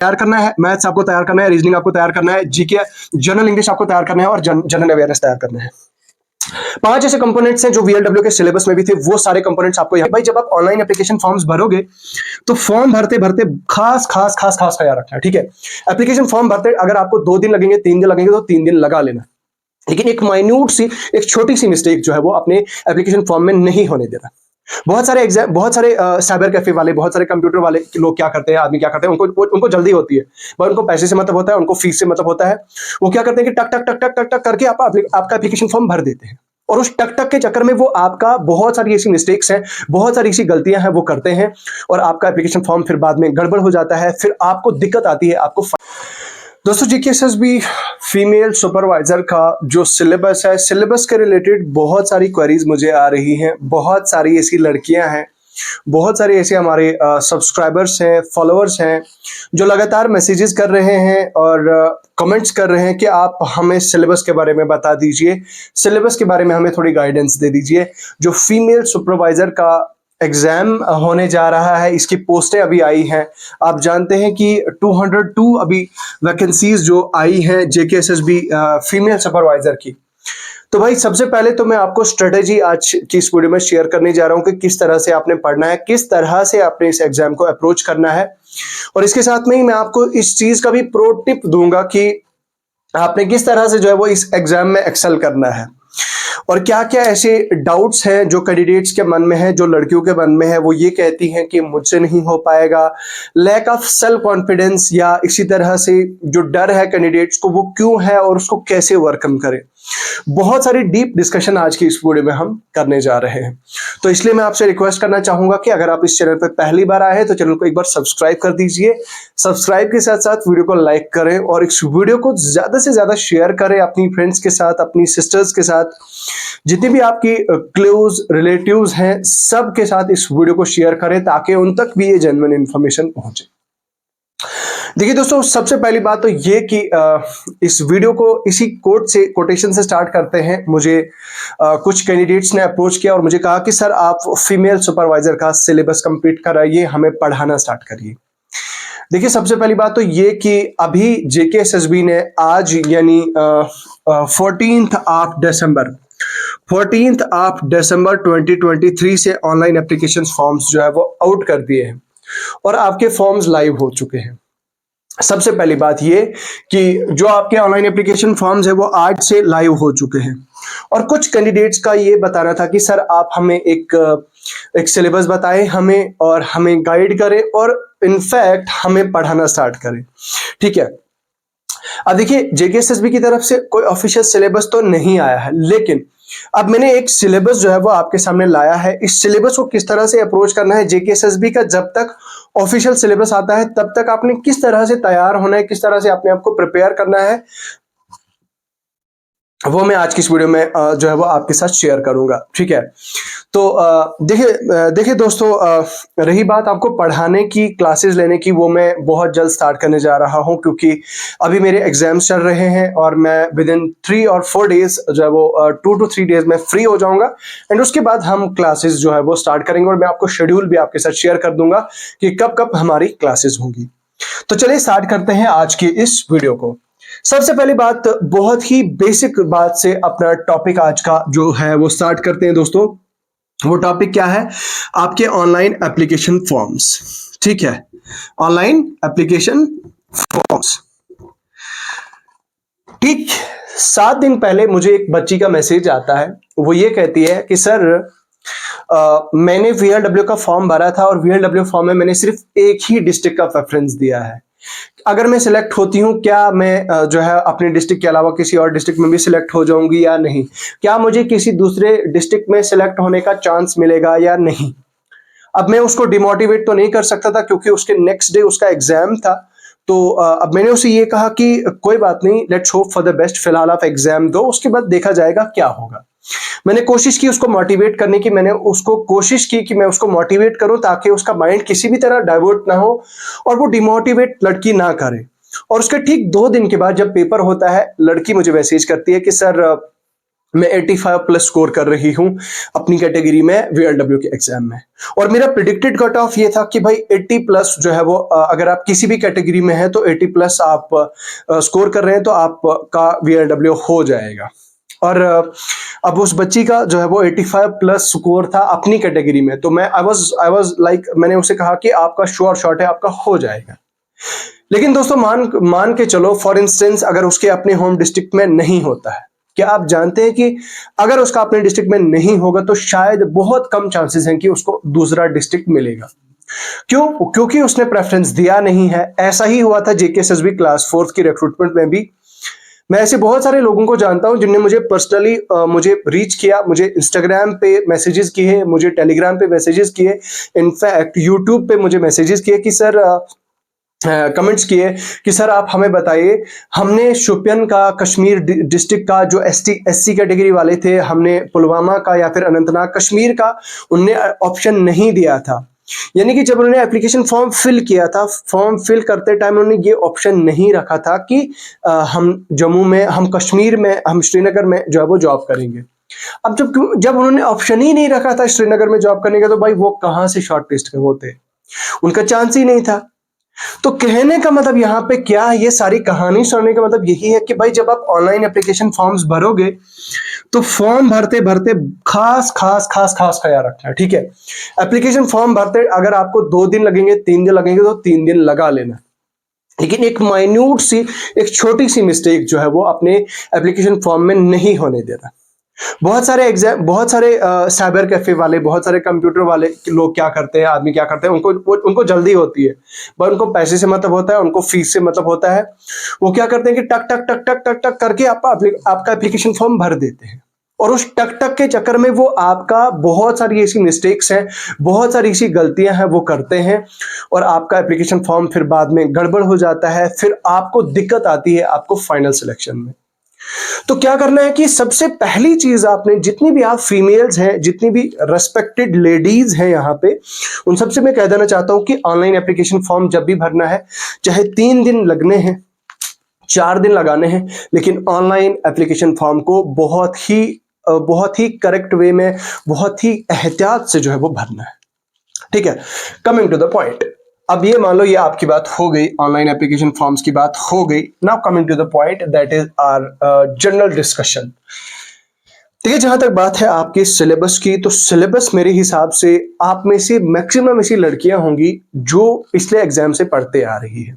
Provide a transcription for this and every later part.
तैयार करना है, मैथ्स आपको तैयार करना है, रीजनिंग आपको तैयार करना है, जीके जनरल इंग्लिश आपको तैयार करना है और जनरल अवेयरनेस तैयार करना है। 5 ऐसे कंपोनेंट्स हैं जो वीएलडब्ल्यू के सिलेबस में भी थे, वो सारे कंपोनेंट्स आपको यहाँ भाई जब आप ऑनलाइन एप्लीकेशन फॉर्म्स भरोगे तो फॉर्म भरते भरते खास खास खास खास ख्याल रखना है, ठीक है। एप्लीकेशन फॉर्म भरते अगर आपको 2 दिन लगेंगे 3 दिन लगेंगे तो 3 दिन लगा लेना, लेकिन एक माइन्यूट सी एक छोटी सी मिस्टेक जो है वो अपने एप्लीकेशन फॉर्म में नहीं होने देना। बहुत सारे साइबर कैफे वाले, बहुत सारे कंप्यूटर वाले लोग क्या करते हैं, आदमी क्या करते हैं, उनको जल्दी होती है, पर उनको पैसे से मतलब होता है, उनको फीस से मतलब होता है। वो क्या करते हैं कि टक टक टक टक टक टक करके आपका एप्लीकेशन फॉर्म भर देते हैं, और उस टक टक के चक्कर में वो आपका बहुत सारी ऐसी मिस्टेक्स हैं, बहुत सारी ऐसी गलतियां हैं वो करते हैं, और आपका एप्लीकेशन फॉर्म फिर बाद में गड़बड़ हो जाता है, फिर आपको दिक्कत आती है। आपको दोस्तों जीकेएसएसबी फीमेल सुपरवाइजर का जो सिलेबस है, सिलेबस के रिलेटेड बहुत सारी क्वेरीज मुझे आ रही हैं, बहुत सारी ऐसी लड़कियां हैं, बहुत सारे ऐसे हमारे सब्सक्राइबर्स हैं, फॉलोअर्स हैं जो लगातार मैसेजेस कर रहे हैं और कमेंट्स कर रहे हैं कि आप हमें सिलेबस के बारे में बता दीजिए, सिलेबस के बारे में हमें थोड़ी गाइडेंस दे दीजिए। जो फीमेल सुपरवाइजर का एग्जाम होने जा रहा है, इसकी पोस्टें अभी आई हैं। आप जानते हैं कि 202 अभी वैकेंसीज जो आई हैं जेकेएसएसबी फीमेल सुपरवाइजर की। तो भाई सबसे पहले तो मैं आपको स्ट्रेटेजी आज की इस वीडियो में शेयर करने जा रहा हूं कि किस तरह से आपने पढ़ना है, किस तरह से आपने इस एग्जाम को अप्रोच करना है, और इसके साथ में ही मैं आपको इस चीज का भी प्रो टिप दूंगा कि आपने किस तरह से जो है वो इस एग्जाम में एक्सेल करना है, और क्या क्या ऐसे डाउट्स हैं जो कैंडिडेट्स के मन में है, जो लड़कियों के मन में है। वो ये कहती हैं कि मुझसे नहीं हो पाएगा, लैक ऑफ सेल्फ कॉन्फिडेंस, या इसी तरह से जो डर है कैंडिडेट्स को वो क्यों है और उसको कैसे ओवरकम करें। बहुत सारी डीप डिस्कशन आज की इस वीडियो में हम करने जा रहे हैं। तो इसलिए मैं आपसे रिक्वेस्ट करना चाहूंगा कि अगर आप इस चैनल पर पहली बार आए हैं तो चैनल को एक बार सब्सक्राइब कर दीजिए, सब्सक्राइब के साथ साथ वीडियो को लाइक करें और इस वीडियो को ज्यादा से ज्यादा शेयर करें अपनी फ्रेंड्स के साथ, अपनी सिस्टर्स के साथ, जितने भी आपकी क्लोज रिलेटिव्स हैं सब के साथ इस वीडियो को शेयर करें ताकि उन तक भी ये जेन्युइन इंफॉर्मेशन पहुंचे। देखिए दोस्तों, सबसे पहली बात तो ये कि इस वीडियो को इसी कोटेशन से स्टार्ट करते हैं। मुझे कुछ कैंडिडेट्स ने अप्रोच किया और मुझे कहा कि सर आप फीमेल सुपरवाइजर का सिलेबस कंप्लीट कराइए, हमें पढ़ाना स्टार्ट करिए। देखिए सबसे पहली बात तो ये कि अभी जेकेएसएसबी ने आज यानी 14th ऑफ दिसंबर 2023 से ऑनलाइन एप्लीकेशन फॉर्म्स जो है वो आउट कर दिए हैं और आपके फॉर्म्स लाइव हो चुके हैं। सबसे पहली बात ये कि जो आपके ऑनलाइन एप्लीकेशन फॉर्म्स है वो आज से लाइव हो चुके हैं, और कुछ कैंडिडेट्स का ये बताना था कि सर आप हमें एक सिलेबस बताएं हमें, और हमें गाइड करें, और इनफैक्ट हमें पढ़ाना स्टार्ट करें। ठीक है, अब देखिए जेकेएसएसबी की तरफ से कोई ऑफिशियल सिलेबस तो नहीं आया है, लेकिन अब मैंने एक सिलेबस जो है वो आपके सामने लाया है। इस सिलेबस को किस तरह से अप्रोच करना है, जेकेएसएसबी का जब तक ऑफिशियल सिलेबस आता है तब तक आपने किस तरह से तैयार होना है, किस तरह से अपने आप को प्रिपेयर करना है, वो मैं आज की इस वीडियो में जो है वो आपके साथ शेयर करूंगा। ठीक है, तो देखिए दोस्तों, रही बात आपको पढ़ाने की, क्लासेस लेने की, वो मैं बहुत जल्द स्टार्ट करने जा रहा हूं क्योंकि अभी मेरे एग्जाम्स चल रहे हैं और मैं विद इन 3 और 4 डेज जो है वो 2 to 3 डेज में फ्री हो जाऊंगा, एंड उसके बाद हम क्लासेस जो है वो स्टार्ट करेंगे और मैं आपको शेड्यूल भी आपके साथ शेयर कर दूंगा कि कब कब हमारी क्लासेस होंगी। तो चलिए स्टार्ट करते हैं आज की इस वीडियो को। सबसे पहली बात, बहुत ही बेसिक बात से अपना टॉपिक आज का जो है वो स्टार्ट करते हैं दोस्तों। वो टॉपिक क्या है, आपके ऑनलाइन एप्लीकेशन फॉर्म्स। ठीक है, ऑनलाइन एप्लीकेशन फॉर्म्स। ठीक 7 दिन पहले मुझे एक बच्ची का मैसेज आता है, वो ये कहती है कि सर मैंने वीएलडब्ल्यू का फॉर्म भरा था और वीएलडब्ल्यू फॉर्म में मैंने सिर्फ एक ही डिस्ट्रिक्ट का प्रेफरेंस दिया है। अगर मैं सिलेक्ट होती हूँ क्या मैं जो है अपने डिस्ट्रिक्ट के अलावा किसी और डिस्ट्रिक्ट में भी सिलेक्ट हो जाऊंगी या नहीं, क्या मुझे किसी दूसरे डिस्ट्रिक्ट में सिलेक्ट होने का चांस मिलेगा या नहीं। अब मैं उसको डिमोटिवेट तो नहीं कर सकता था क्योंकि उसके नेक्स्ट डे उसका एग्जाम था। तो अब मैंने उसे ये कहा कि कोई बात नहीं, let's hope for the best, फिलहाल आप एग्जाम दो, उसके बाद देखा जाएगा क्या होगा। मैंने कोशिश की उसको मोटिवेट करने की, मैंने उसको कोशिश की कि मैं उसको मोटिवेट करूं ताकि उसका माइंड किसी भी तरह डाइवर्ट ना हो और वो डिमोटिवेट लड़की ना करे। और उसके ठीक 2 दिन के बाद जब पेपर होता है, लड़की मुझे मैसेज करती है कि सर मैं 85 प्लस स्कोर कर रही हूं अपनी कैटेगरी में वीएलडब्ल्यू के एग्जाम में, और मेरा प्रिडिक्टेड कट ऑफ ये था कि भाई 80 प्लस जो है वो अगर आप किसी भी कैटेगरी में है तो 80 प्लस आप स्कोर कर रहे हैं तो आपका वीएलडब्ल्यू हो जाएगा। और अब उस बच्ची का जो है वो 85 प्लस स्कोर था अपनी कैटेगरी में, तो मैं आई वाज लाइक, मैंने उसे कहा कि आपका श्योर शॉट है, आपका हो जाएगा। लेकिन दोस्तों मान के चलो फॉर इंस्टेंस अगर उसके अपने होम डिस्ट्रिक्ट में नहीं होता है, क्या आप जानते हैं कि अगर उसका अपने डिस्ट्रिक्ट में नहीं होगा तो शायद बहुत कम चांसेस हैं कि उसको दूसरा डिस्ट्रिक्ट मिलेगा। क्यों? क्योंकि उसने प्रेफरेंस दिया नहीं है। ऐसा ही हुआ था जेकेएसएसबी क्लास 4 की रिक्रूटमेंट में भी। मैं ऐसे बहुत सारे लोगों को जानता हूं जिनने मुझे पर्सनली मुझे रीच किया, मुझे इंस्टाग्राम पे मैसेजेस किए, मुझे टेलीग्राम पे मैसेजेस किए, इनफैक्ट यूट्यूब पे मुझे मैसेजेस किए कि सर कमेंट्स किए कि सर आप हमें बताइए, हमने शोपियन का कश्मीर डिस्ट्रिक्ट का जो एससी कैटेगरी वाले थे, हमने पुलवामा का या फिर अनंतनाग कश्मीर का उनने ऑप्शन नहीं दिया था। यानी कि जब उन्होंने एप्लीकेशन फॉर्म फिल किया था, फॉर्म फिल करते टाइम उन्होंने ये ऑप्शन नहीं रखा था कि हम जम्मू में, हम कश्मीर में, हम श्रीनगर में जो है वो जॉब करेंगे। अब जब उन्होंने ऑप्शन ही नहीं रखा था श्रीनगर में जॉब करने का, तो भाई वो कहां से शॉर्टलिस्ट होते, उनका चांस ही नहीं था। तो कहने का मतलब यहाँ पे क्या है, ये सारी कहानी सुनने का मतलब यही है कि भाई जब आप ऑनलाइन एप्लीकेशन फॉर्म्स भरोगे तो फॉर्म भरते भरते खास खास खास खास ख्याल रखना है, ठीक है। एप्लीकेशन फॉर्म भरते अगर आपको 2 दिन लगेंगे, 3 दिन लगेंगे तो 3 दिन लगा लेना, लेकिन एक माइन्यूट सी, एक छोटी सी मिस्टेक जो है वो अपने एप्लीकेशन फॉर्म में नहीं होने देना। बहुत सारे साइबर कैफे वाले, बहुत सारे कंप्यूटर वाले लोग क्या करते हैं, आदमी क्या करते हैं, उनको जल्दी होती है, पर उनको पैसे से मतलब होता है, उनको फीस से मतलब होता है। वो क्या करते हैं कि टक टक टक टक टक टक करके आपका एप्लीकेशन फॉर्म भर देते हैं, और उस टक टक के चक्कर में वो आपका बहुत सारी ऐसी मिस्टेक्स हैं, बहुत सारी ऐसी गलतियां हैं वो करते हैं, और आपका एप्लीकेशन फॉर्म फिर बाद में गड़बड़ हो जाता है, फिर आपको दिक्कत आती है आपको फाइनल सिलेक्शन में। तो क्या करना है कि सबसे पहली चीज आपने, जितनी भी आप फीमेल्स हैं, जितनी भी रेस्पेक्टेड लेडीज हैं यहाँ पे, उन सबसे मैं कह देना चाहता हूं कि ऑनलाइन एप्लीकेशन फॉर्म जब भी भरना है, चाहे 3 दिन लगने हैं, 4 दिन लगाने हैं, लेकिन ऑनलाइन एप्लीकेशन फॉर्म को बहुत ही करेक्ट वे में, बहुत ही एहतियात से जो है वो भरना है, ठीक है। कमिंग टू द पॉइंट, अब ये मान लो ये आपकी बात हो गई, ऑनलाइन एप्लीकेशन फॉर्म्स की बात हो गई। Now coming to the point, that is our general discussion. देखिए, जहां तक बात है आपके सिलेबस की, तो सिलेबस मेरे हिसाब से आप में से मैक्सिमम ऐसी लड़कियां होंगी जो पिछले एग्जाम से पढ़ते आ रही है।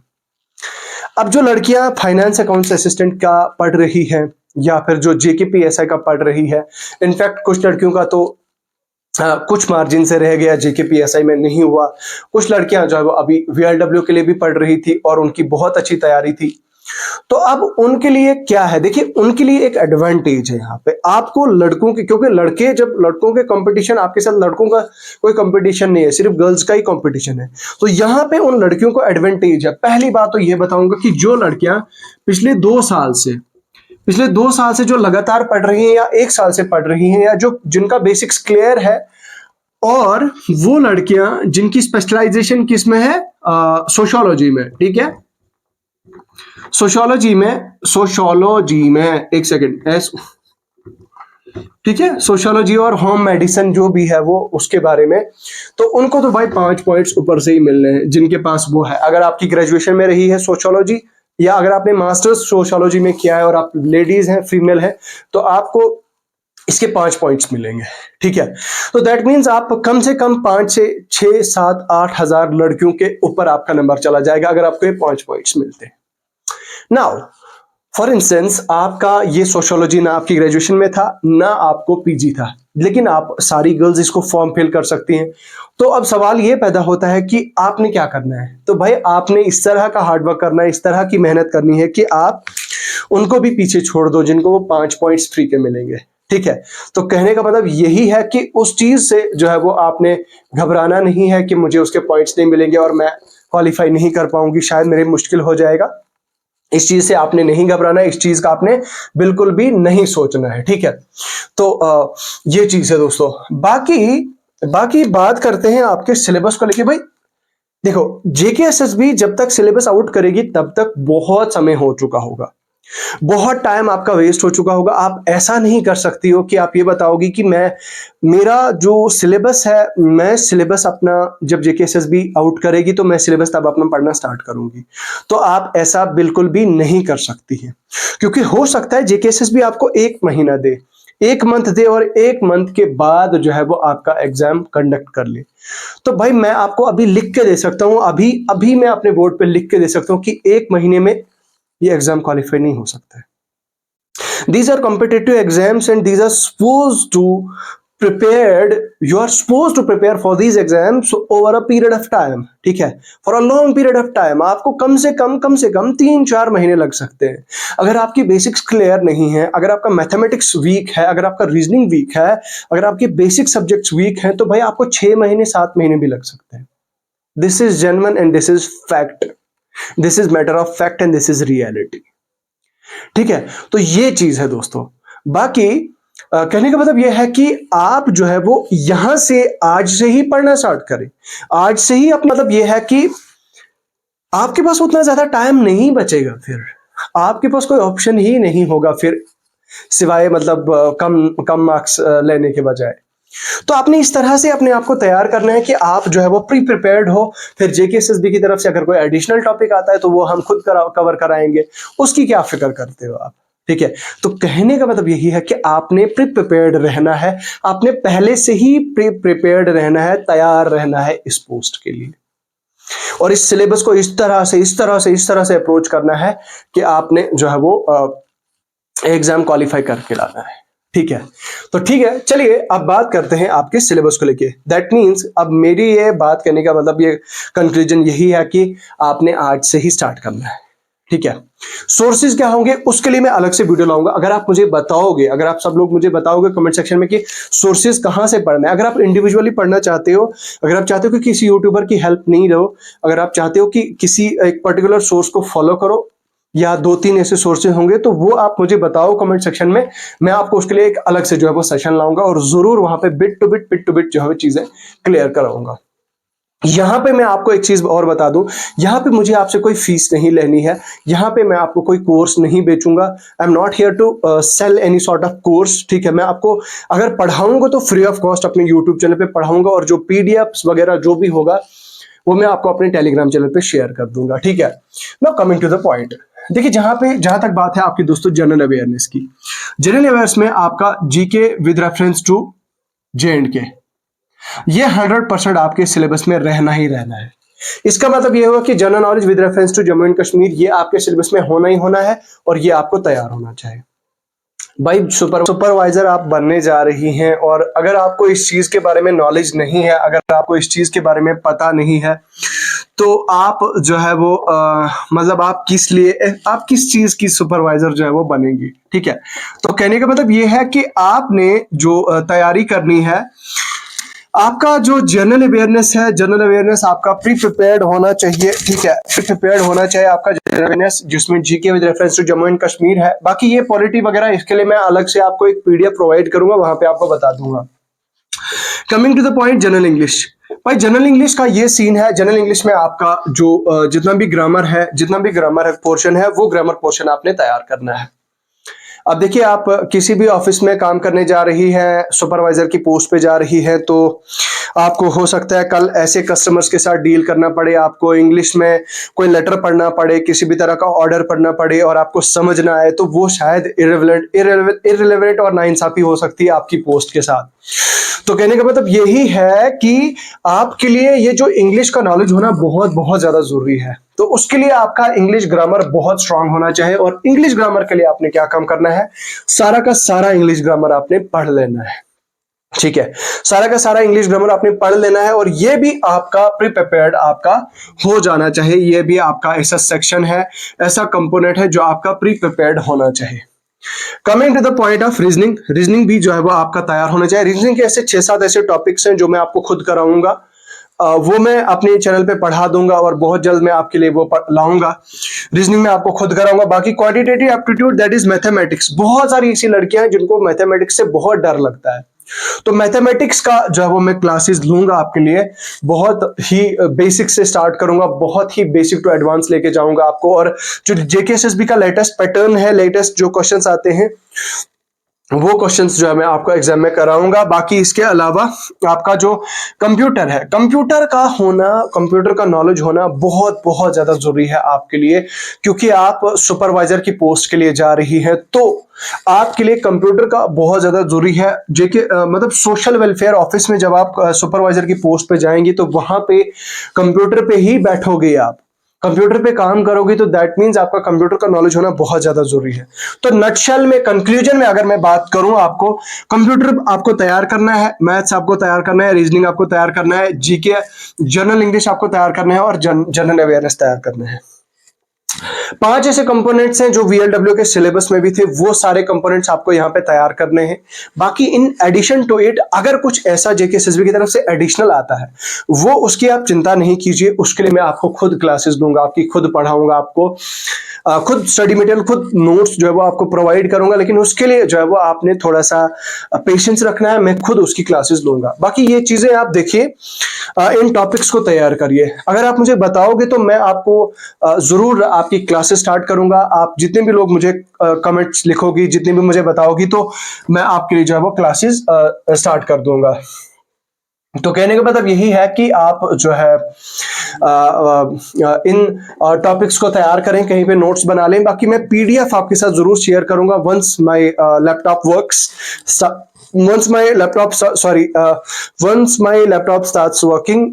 अब जो लड़कियां फाइनेंस अकाउंट्स असिस्टेंट का पढ़ रही हैं, या फिर जो जेकेपीएसआई का पढ़ रही है, इनफैक्ट कुछ लड़कियों का तो कुछ मार्जिन से रह गया, जेकेपीएसआई में नहीं हुआ। कुछ लड़कियां जो है वो अभी वीएलडब्ल्यू के लिए भी पढ़ रही थी और उनकी बहुत अच्छी तैयारी थी। तो अब उनके लिए क्या है, देखिए उनके लिए एक एडवांटेज है यहाँ पे आपको लड़कों के, क्योंकि लड़कों के कंपटीशन, आपके साथ लड़कों का कोई कंपटीशन नहीं है, सिर्फ गर्ल्स का ही कंपटीशन है। तो यहाँ पे उन लड़कियों को एडवांटेज है। पहली बात तो ये बताऊंगा कि जो लड़कियां पिछले 2 साल से जो लगातार पढ़ रही हैं, या 1 साल से पढ़ रही हैं, या जो जिनका बेसिक्स क्लियर है, और वो लड़कियां जिनकी स्पेशलाइजेशन किस में है, सोशियोलॉजी में, ठीक है, सोशियोलॉजी में एक सेकेंड, ठीक है, सोशियोलॉजी और होम मेडिसिन जो भी है वो उसके बारे में, तो उनको तो भाई 5 पॉइंट्स ऊपर से ही मिलने हैं जिनके पास वो है। अगर आपकी ग्रेजुएशन में रही है सोशियोलॉजी, या अगर आपने मास्टर्स सोशियोलॉजी में किया है और आप लेडीज हैं, फीमेल हैं, तो आपको इसके 5 पॉइंट्स मिलेंगे, ठीक है। तो दैट मीन्स आप कम से कम 5 से 6, 7, 8 हजार लड़कियों के ऊपर आपका नंबर चला जाएगा अगर आपको ये 5 पॉइंट्स मिलते हैं। नाउ फॉर इंस्टेंस, आपका ये सोशियोलॉजी ना आपकी ग्रेजुएशन में था, ना आपको पीजी था, लेकिन आप सारी गर्ल्स इसको फॉर्म फिल कर सकती हैं। तो अब सवाल ये पैदा होता है कि आपने क्या करना है। तो भाई आपने इस तरह का हार्डवर्क करना है, इस तरह की मेहनत करनी है कि आप उनको भी पीछे छोड़ दो जिनको वो 5 पॉइंट्स फ्री के मिलेंगे, ठीक है। तो कहने का मतलब यही है कि उस चीज से जो है वो आपने घबराना नहीं है कि मुझे उसके पॉइंट्स नहीं मिलेंगे और मैं क्वालिफाई नहीं कर पाऊंगी, शायद मेरे मुश्किल हो जाएगा। इस चीज से आपने नहीं घबराना है, इस चीज का आपने बिल्कुल भी नहीं सोचना है, ठीक है। तो ये चीज है दोस्तों। बाकी बात करते हैं आपके सिलेबस को लेके। भाई देखो, जेकेएसएसबी जब तक सिलेबस आउट करेगी तब तक बहुत समय हो चुका होगा, बहुत टाइम आपका वेस्ट हो चुका होगा। आप ऐसा नहीं कर सकती हो कि आप ये बताओगी कि मैं मेरा जो सिलेबस है, मैं सिलेबस अपना जब जेकेएसएसबी आउट करेगी तो मैं सिलेबस तब अपना पढ़ना स्टार्ट करूंगी। तो आप ऐसा बिल्कुल भी नहीं कर सकती हैं, क्योंकि हो सकता है जेकेएसएसबी आपको 1 महीना दे, 1 मंथ दे, और 1 मंथ के बाद जो है वो आपका एग्जाम कंडक्ट कर ले। तो भाई मैं आपको अभी लिख के दे सकता हूं, अभी अभी मैं अपने बोर्ड पे लिख के दे सकता हूं कि 1 महीने में ये एग्जाम क्वालिफाई नहीं हो सकता है। These are competitive exams and these are supposed to prepared, you are supposed to prepare for these exams over a period of time, ठीक है, for a long period of time। आपको कम से कम 3-4 महीने लग सकते हैं। अगर आपकी बेसिक्स क्लियर नहीं है, अगर आपका मैथमेटिक्स वीक है, अगर आपका रीजनिंग वीक है, अगर आपके बेसिक सब्जेक्ट्स वीक हैं, तो भाई आपको 6 महीने 7 महीने भी लग सकते हैं। This is genuine and this is fact, this is matter of fact and this is reality, ठीक है। तो ये चीज है दोस्तों। बाकी कहने का मतलब यह है कि आप जो है वो यहां से आज से ही पढ़ना स्टार्ट करें, आज से ही अपना मतलब यह है कि आपके पास उतना ज्यादा टाइम नहीं बचेगा, फिर आपके पास कोई ऑप्शन ही नहीं होगा फिर, सिवाय मतलब कम कम मार्क्स लेने के बजाय। तो आपने इस तरह से अपने आप को तैयार करना है कि आप जो है वो प्री प्रिपेयर्ड हो। फिर जेकेएसएसबी की तरफ से अगर कोई एडिशनल टॉपिक आता है तो वो हम खुद कवर कराएंगे, उसकी क्या फिक्र करते हो आप, ठीक है। तो कहने का मतलब यही है कि आपने प्री प्रिपेयर्ड रहना है, आपने पहले से ही प्री प्रिपेयर्ड रहना है, तैयार रहना है इस पोस्ट के लिए। और इस सिलेबस को इस तरह से अप्रोच करना है कि आपने जो है वो एग्जाम क्वालिफाई करके लाना है, ठीक है। तो ठीक है, चलिए अब बात करते हैं आपके सिलेबस को लेके। दैट मीन्स अब मेरी ये बात करने का मतलब ये कंक्लूजन यही है कि आपने आज से ही स्टार्ट करना है, ठीक है। सोर्सेज क्या होंगे उसके लिए मैं अलग से वीडियो लाऊंगा। अगर आप मुझे बताओगे, अगर आप सब लोग मुझे बताओगे कमेंट सेक्शन में कि सोर्सेज कहां से पढ़ना है, अगर आप इंडिविजुअली पढ़ना चाहते हो, अगर आप चाहते हो कि किसी यूट्यूबर की हेल्प नहीं लो, अगर आप चाहते हो कि किसी एक पर्टिकुलर सोर्स को फॉलो करो, या 2-3 ऐसे सोर्सेज होंगे, तो वो आप मुझे बताओ कमेंट सेक्शन में। मैं आपको उसके लिए एक अलग से जो है वो सेशन लाऊंगा और जरूर वहां पे बिट टू बिट जो है चीजें क्लियर कराऊंगा। यहां पे मैं आपको एक चीज और बता दूं, यहां पे मुझे आपसे कोई फीस नहीं लेनी है, यहां पे मैं आपको कोई कोर्स नहीं बेचूंगा। I am not here to sell any sort of course, ठीक है। मैं आपको अगर पढ़ाऊंगा तो फ्री ऑफ कॉस्ट अपने यूट्यूब चैनल पे पढ़ाऊंगा, और जो पीडीएफ्स वगैरह जो भी होगा वो मैं आपको अपने टेलीग्राम चैनल पे शेयर कर दूंगा, ठीक है। Now coming to the point, देखिए जहां तक बात है आपकी दोस्तों जनरल अवेयरनेस की, जनरल अवेयरनेस में आपका GK with reference to J and K, ये 100% आपके सिलेबस में रहना ही रहना है। इसका मतलब ये होगा कि general knowledge with reference to Jammu and Kashmir ये आपके सिलेबस में होना ही होना है, और ये आपको तैयार होना चाहिए। भाई सुपरवाइजर आप बनने जा रही हैं, और अगर आपको इस चीज के बारे में नॉलेज नहीं है, अगर आपको इस चीज के बारे में पता नहीं है, तो आप जो है वो मतलब आप किस चीज की सुपरवाइजर जो है वो बनेंगी, ठीक है। तो कहने का मतलब ये है कि आपने जो तैयारी करनी है, आपका जो जनरल अवेयरनेस है, जनरल अवेयरनेस आपका प्री प्रिपेयर्ड होना चाहिए, ठीक है। प्री प्रिपेयर्ड होना चाहिए आपका जनरल अवेयरनेस, जिसमें GK with reference to Jammu and Kashmir है। बाकी ये पॉलिटी वगैरह इसके लिए मैं अलग से आपको एक पीडीएफ प्रोवाइड करूंगा, वहां पे आपको बता दूंगा। Coming to the point, general English. भाई जनरल इंग्लिश का ये सीन है, जनरल इंग्लिश में आपका जो जितना भी ग्रामर है पोर्शन है, वो ग्रामर पोर्शन आपने तैयार करना है। अब देखिए, आप किसी भी ऑफिस में काम करने जा रही हैं, सुपरवाइजर की पोस्ट पे जा रही हैं, तो आपको हो सकता है कल ऐसे कस्टमर्स के साथ डील करना पड़े, आपको इंग्लिश में कोई लेटर पढ़ना पड़े, किसी भी तरह का ऑर्डर पढ़ना पड़े और आपको समझ ना आए, तो वो शायद इररिलेवेंट और नाइंसाफी हो सकती है आपकी पोस्ट के साथ। तो कहने का मतलब यही है कि आपके लिए ये जो इंग्लिश का नॉलेज होना बहुत बहुत ज्यादा जरूरी है। तो उसके लिए आपका इंग्लिश ग्रामर बहुत स्ट्रांग होना चाहिए, और इंग्लिश ग्रामर के लिए आपने क्या काम करना है, सारा का सारा इंग्लिश ग्रामर आपने पढ़ लेना है, ठीक है। सारा का सारा इंग्लिश ग्रामर आपने पढ़ लेना है, और ये भी आपका प्री प्रिपेयर्ड आपका हो जाना चाहिए। ये भी आपका ऐसा सेक्शन है, ऐसा कंपोनेंट है जो आपका प्री प्रिपेयर्ड होना चाहिए। Coming to the point of reasoning, reasoning भी जो है वो आपका तैयार होना चाहिए। रीजनिंग के ऐसे 6-7 ऐसे टॉपिक्स हैं जो मैं आपको खुद कराऊंगा, वो मैं अपने चैनल पे पढ़ा दूंगा, और बहुत जल्द मैं आपके लिए वो लाऊंगा। रीजनिंग में आपको खुद कराऊंगा। बाकी quantitative aptitude, that is mathematics. बहुत सारी ऐसी लड़कियां हैं जिनको मैथमेटिक्स से बहुत डर लगता है, तो मैथमेटिक्स का जो है वो मैं क्लासेस लूंगा आपके लिए, बहुत ही बेसिक से स्टार्ट करूंगा, बहुत ही बेसिक टू एडवांस लेके जाऊंगा आपको। और जो जेकेएसएसबी का लेटेस्ट पैटर्न है, लेटेस्ट जो क्वेश्चंस आते हैं वो क्वेश्चंस जो है मैं आपको एग्जाम में कराऊंगा। बाकी इसके अलावा आपका जो कंप्यूटर है, कंप्यूटर का होना, कंप्यूटर का नॉलेज होना बहुत बहुत ज्यादा जरूरी है आपके लिए, क्योंकि आप सुपरवाइजर की पोस्ट के लिए जा रही है, तो आपके लिए कंप्यूटर का बहुत ज्यादा जरूरी है। जेके मतलब सोशल वेलफेयर ऑफिस में जब आप सुपरवाइजर की पोस्ट पे जाएंगे तो वहां पे कंप्यूटर पे ही बैठोगे, आप कंप्यूटर पे काम करोगे, तो दैट मींस आपका कंप्यूटर का नॉलेज होना बहुत ज्यादा जरूरी है। तो नटशेल में, कंक्लूजन में अगर मैं बात करूं, आपको कंप्यूटर आपको तैयार करना है, मैथ्स आपको तैयार करना है, रीजनिंग आपको तैयार करना है, जीके जनरल इंग्लिश आपको तैयार करना है और जनरल अवेयरनेस तैयार करना है। 5 ऐसे कंपोनेंट्स हैं जो वीएलडब्ल्यू के सिलेबस में भी थे, वो सारे कंपोनेंट्स आपको यहाँ पे तैयार करने हैं। बाकी इन एडिशन टू इट अगर कुछ ऐसा जेकेएसएसबी की तरफ से एडिशनल आता है, वो उसकी आप चिंता नहीं कीजिए, उसके लिए मैं आपको खुद क्लासेस दूंगा, आपकी खुद पढ़ाऊंगा, आपको खुद स्टडी मटेरियल, खुद नोट्स जो है वो आपको प्रोवाइड करूंगा। लेकिन उसके लिए जो है वो आपने थोड़ा सा पेशेंस रखना है, मैं खुद उसकी क्लासेस लूंगा। बाकी ये चीजें आप देखिए, इन टॉपिक्स को तैयार करिए। अगर आप मुझे बताओगे तो मैं आपको जरूर आपकी क्लासेस स्टार्ट करूंगा। आप जितने भी लोग मुझे कमेंट्स लिखोगी, जितने भी मुझे बताओगी, तो मैं आपके लिए जो है वो क्लासेस स्टार्ट कर दूंगा। तो कहने का मतलब यही है कि आप जो है इन टॉपिक्स को तैयार करें, कहीं पे नोट्स बना लें। बाकी मैं पीडीएफ आपके साथ जरूर शेयर करूंगा once my laptop works, once my laptop starts working,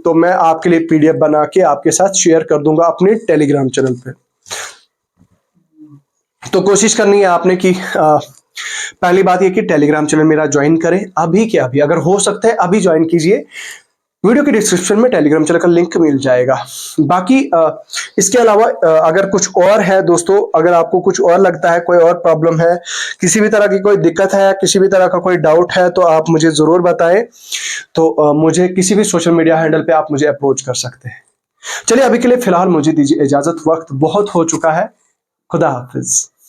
तो मैं आपके लिए पीडीएफ बना के आपके साथ शेयर कर दूंगा अपने टेलीग्राम चैनल पे। तो कोशिश करनी है आपने कि पहली बात ये कि टेलीग्राम चैनल मेरा ज्वाइन करें, अभी के अभी, अगर हो सकता है अभी ज्वाइन कीजिए। वीडियो के डिस्क्रिप्शन में टेलीग्राम चैनल का लिंक मिल जाएगा। बाकी इसके अलावा अगर कुछ और है दोस्तों, अगर आपको कुछ और लगता है, कोई और प्रॉब्लम है, किसी भी तरह की कोई दिक्कत है, किसी भी तरह का कोई डाउट है, तो आप मुझे जरूर बताएं। तो मुझे किसी भी सोशल मीडिया हैंडल पे आप मुझे अप्रोच कर सकते हैं। चलिए अभी के लिए फिलहाल मुझे दीजिए इजाजत, वक्त बहुत हो चुका है। खुदा हाफिज।